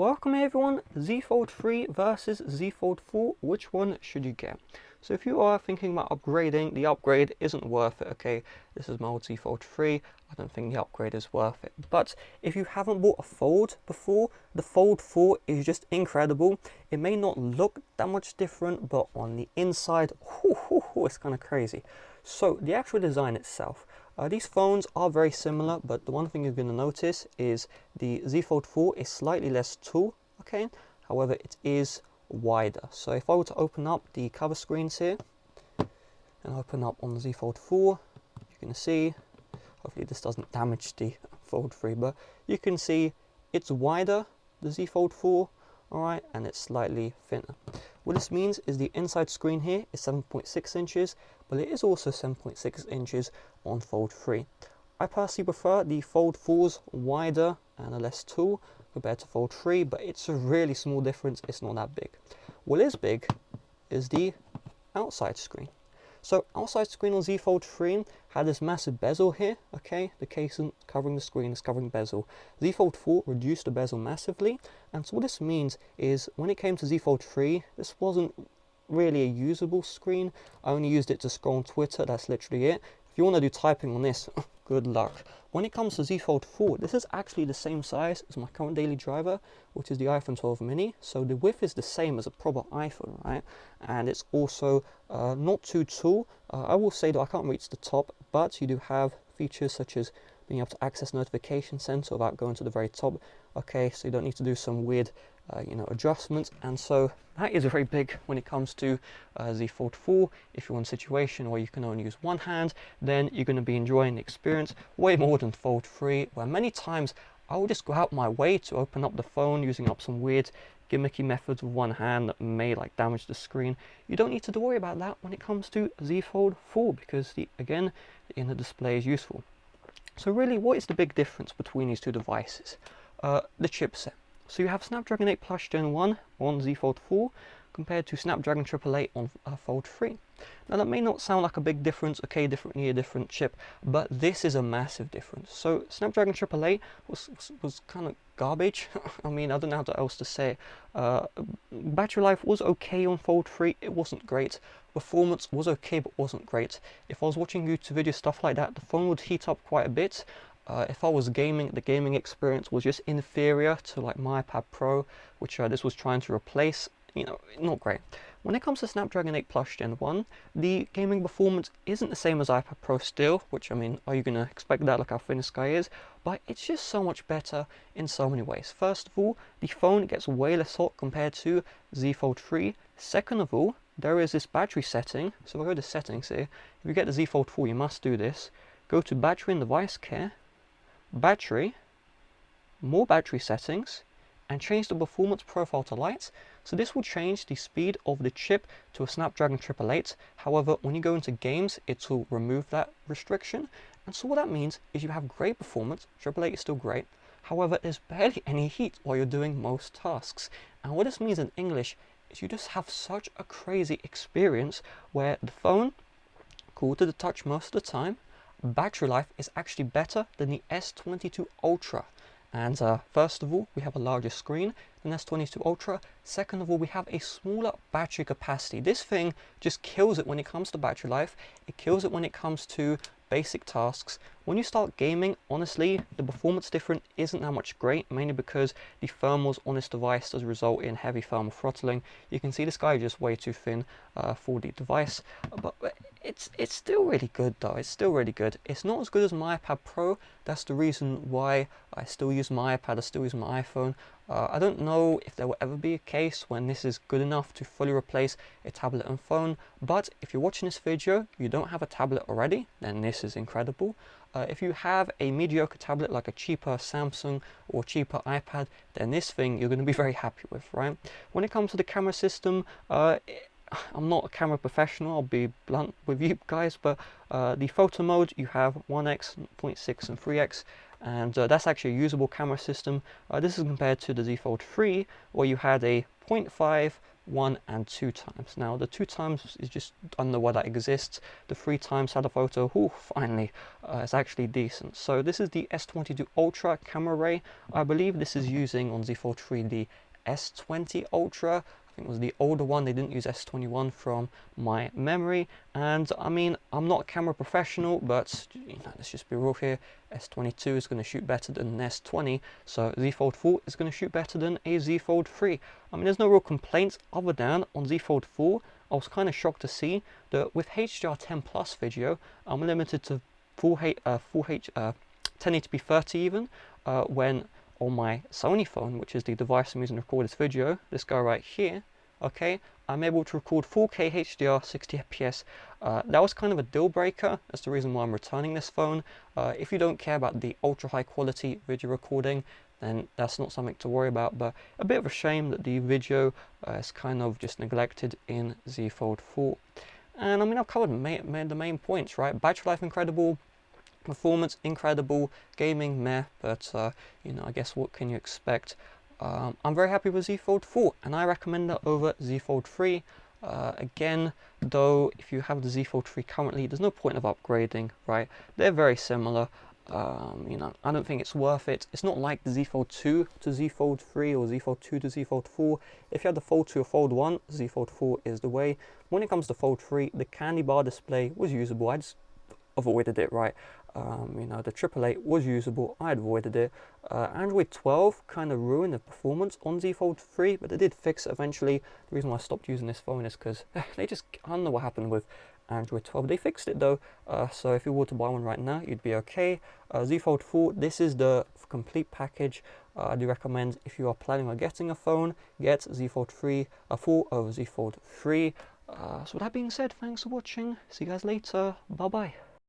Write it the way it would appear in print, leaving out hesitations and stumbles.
Welcome everyone, Z Fold 3 versus Z Fold 4, which one should you get? So if you are thinking about upgrading, the upgrade isn't worth it, okay? This is my old Z Fold 3, I don't think the upgrade is worth it. But if you haven't bought a Fold before, the Fold 4 is just incredible. It may not look that much different, but on the inside, it's kind of crazy. So the actual design itself. These phones are very similar, but the one thing you're going to notice is the Z Fold 4 is slightly less tall, okay? However, it is wider. So if I were to open up the cover screens here and open up on the Z Fold 4, you can see, hopefully this doesn't damage the Fold 3, but you can see it's wider, the Z Fold 4, alright, and it's slightly thinner. What this means is the inside screen here is 7.6 inches, but it is also 7.6 inches on Fold 3. I personally prefer the Fold 4's wider and a less tall compared to Fold 3, but it's a really small difference, it's not that big. What is big is the outside screen. So outside screen on Z Fold 3 had this massive bezel here, okay? The casing covering the screen is covering bezel. Z Fold 4 reduced the bezel massively, and so what this means is when it came to Z Fold 3, this wasn't really a usable screen. I only used it to scroll on Twitter, that's literally it. If you want to do typing on this, good luck. When it comes to Z Fold 4, this is actually the same size as my current daily driver, which is the iPhone 12 mini. So the width is the same as a proper iPhone, right? And it's also not too tall. I will say that I can't reach the top, but you do have features such as being able to access notification center without going to the very top. Okay, so you don't need to do some weird adjustments, and so that is very big when it comes to Z Fold 4. If you're in a situation where you can only use one hand, then you're going to be enjoying the experience way more than Fold 3, where many times I will just go out my way to open up the phone using up some weird gimmicky methods with one hand that may damage the screen. You don't need to worry about that when it comes to Z Fold 4 because again, the inner display is useful. So really, what is the big difference between these two devices? The chipset. So you have Snapdragon 8 Plus Gen 1 on Z Fold 4 compared to Snapdragon 888 on Fold 3. Now that may not sound like a big difference, okay, different year, different chip, but this is a massive difference. So Snapdragon 888 was kind of garbage. I mean, I don't know how else to say it. Battery life was okay on Fold 3, it wasn't great. Performance was okay, but wasn't great. If I was watching YouTube videos, stuff like that, the phone would heat up quite a bit. If I was gaming, the gaming experience was just inferior to my iPad Pro, which this was trying to replace. Not great. When it comes to Snapdragon 8 Plus Gen 1, the gaming performance isn't the same as iPad Pro still, which, I mean, are you going to expect that, like how thin this guy is? But it's just so much better in so many ways. First of all, the phone gets way less hot compared to Z Fold 3. Second of all, there is this battery setting. So if I go to settings here, if you get the Z Fold 4, you must do this. Go to battery and device care, battery, more battery settings, and change the performance profile to light. So this will change the speed of the chip to a Snapdragon 888. However, when you go into games, it will remove that restriction. And so what that means is you have great performance. 888 is still great. However, there's barely any heat while you're doing most tasks. And what this means in English is you just have such a crazy experience where the phone, cool to the touch most of the time, battery life is actually better than the S22 Ultra. And first of all, we have a larger screen than S22 Ultra. Second of all, we have a smaller battery capacity. This thing just kills it when it comes to battery life. It kills it when it comes to basic tasks. When you start gaming, honestly, the performance difference isn't that much great, mainly because the thermals on this device does result in heavy thermal throttling. You can see this guy is just way too thin for the device, but it's still really good though. It's still really good. It's not as good as my iPad Pro. That's the reason why I still use my iPad, I still use my iPhone. I don't know if there will ever be a case when this is good enough to fully replace a tablet and phone, but if you're watching this video, you don't have a tablet already, then this is incredible. If you have a mediocre tablet like a cheaper Samsung or cheaper iPad, then this thing you're going to be very happy with, right? When it comes to the camera system, I'm not a camera professional, I'll be blunt with you guys, but the photo mode, you have 1x, 0.6 and 3x. and that's actually a usable camera system. This is compared to the Z Fold 3, where you had a 0.5, 1 and 2 times. Now the 2 times is just, I don't know why that exists. The 3 times had a photo, finally, it's actually decent. So this is the S22 Ultra camera array. I believe this is using on Z Fold 3 the S20 Ultra. I think it was the older one. They didn't use S21 from my memory. And I mean, I'm not a camera professional, but let's just be real here. S22 is going to shoot better than an S20, so Z Fold 4 is going to shoot better than a Z Fold 3. I mean, there's no real complaints other than on Z Fold 4, I was kind of shocked to see that with HDR10 Plus video, I'm limited to 1080p 30 even, when on my Sony phone, which is the device I'm using to record this video, this guy right here, okay, I'm able to record 4K HDR 60 FPS. That was kind of a deal breaker. That's the reason why I'm returning this phone. If you don't care about the ultra high quality video recording, then that's not something to worry about, but a bit of a shame that the video is kind of just neglected in Z Fold 4. And I mean, I've covered the main points, right? Battery life incredible, performance incredible, gaming meh, but I guess what can you expect? I'm very happy with Z Fold 4 and I recommend that over Z Fold 3. Again, though, if you have the Z Fold 3 currently, there's no point of upgrading, right? They're very similar. I don't think it's worth it. It's not like the Z Fold 2 to Z Fold 3 or Z Fold 2 to Z Fold 4. If you had the Fold 2 or Fold 1, Z Fold 4 is the way. When it comes to Fold 3, the candy bar display was usable. I just avoided it, right? The 888 was usable, I avoided it. Android 12 kind of ruined the performance on Z Fold 3, but they did fix it eventually. The reason why I stopped using this phone is because I don't know what happened with Android 12. They fixed it though, so if you were to buy one right now, you'd be okay. Z Fold 4, this is the complete package. I do recommend, if you are planning on getting a phone, get Z Fold 4 over Z Fold 3. So with that being said, thanks for watching. See you guys later. Bye bye.